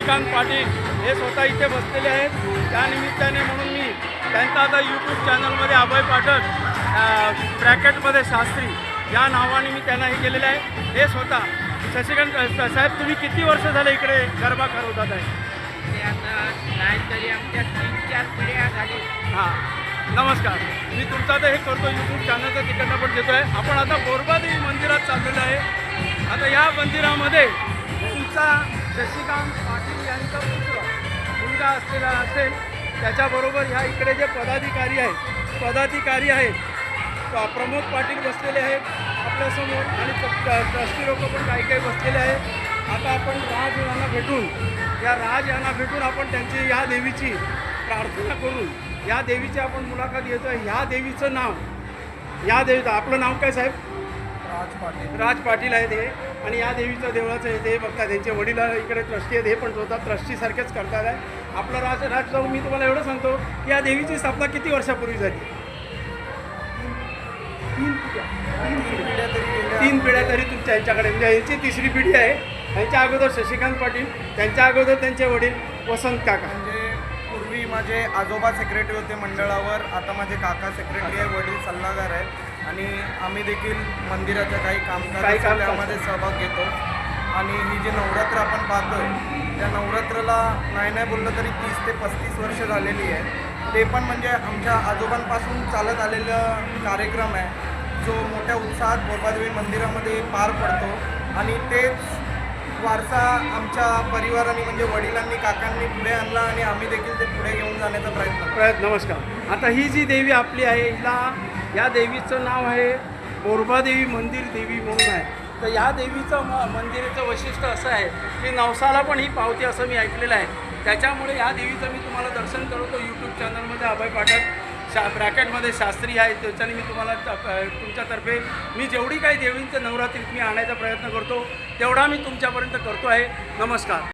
शशिकांत पाटील हे स्वतः इथे बसलेले आहेत. त्या निमित्ताने म्हणून मी त्यांचा आता यूट्यूब चॅनलमध्ये अभय पाठक ब्रॅकेटमध्ये शास्त्री या नावाने मी त्यांना हे केलेलं आहे. हे स्वतः शशिकांत साहेब, तुम्ही किती वर्ष झाले इकडे गरबा करवतात आहे? ते आता नाही तरी आमच्या 3-4 पिढ्या झाली. हां, नमस्कार. मी तुमचं आता हे करतो यूट्यूब चॅनलचं तिकडनं पण देतो आहे. आपण आता बोरबादेवी मंदिरात चाललेलं आहे. आता या मंदिरामध्ये तुमचा शशिकांत पाटील यांचा पुत्र मुलगा असलेला असेल, त्याच्याबरोबर ह्या इकडे जे पदाधिकारी आहेत प्रमोद पाटील बसलेले आहेत आपल्यासमोर आणि ट्रस्टी लोक पण काही बसलेले आहेत. आता आपण राज यांना भेटून आपण त्यांची या देवीची प्रार्थना करून या देवीची आपण मुलाखत घेतो आहे. ह्या देवीचं नाव, या देवीचं आपलं नाव काय साहेब? राज पाटील आहेत हे. आणि या देवीचं देवळाचं हे ते बघता, त्यांचे वडील इकडे ट्रस्टी आहेत, हे पण स्वतः ट्रस्टीसारखेच करतात आहे. आपलं राज जाऊन मी तुम्हाला एवढं सांगतो की या देवीची स्थापना किती वर्षापूर्वी झाली? 3 पिढ्या तरी तुमच्या यांच्याकडे, म्हणजे यांची 3री पिढी आहे. यांच्या अगोदर शशिकांत पाटील, त्यांच्या अगोदर त्यांचे वडील वसंत काका. म्हणजे पूर्वी माझे आजोबा सेक्रेटरी होते मंडळावर, आता माझे काका सेक्रेटरी आहे, वडील सल्लागार आहेत आणि आम्ही देखील मंदिराच्या काही कामकाज त्यामध्ये सहभाग घेतो. आणि ही जी नवरात्र आपण पाहतोय त्या नवरात्राला नाही बोललं तरी 30 ते 35 वर्ष झालेली आहे. ते पण म्हणजे आमच्या आजोबांपासून चालत आलेलं कार्यक्रम आहे जो मोठ्या उत्साहात बोरबादेवी मंदिरामध्ये पार पडतो. आणि तेच वारसा आमच्या परिवाराने म्हणजे वडिलांनी काकांनी पुढे आणला आणि आम्ही देखील ते पुढे घेऊन जाण्याचा प्रयत्न. नमस्कार. आता ही जी देवी आपली आहे, हिला या देवीचं नाव आहे बोरबादेवी मंदिर देवी म्हणून आहे. तर या देवीचं मंदिराचं वैशिष्ट्य असं आहे की नवसाला पण ही पावते असं मी ऐकलेलं आहे. त्याच्यामुळे या देवीचं मी तुम्हाला दर्शन करवतो यूट्यूब चॅनलमध्ये. अभय पाठक ब्रॅकेटमध्ये शास्त्री आहे, त्याच्याने मी तुम्हाला तुमच्यातर्फे मी जेवढी काही देवींचं नवरात्रीत मी आणायचा प्रयत्न करतो तेवढा मी तुमच्यापर्यंत करतो आहे. नमस्कार.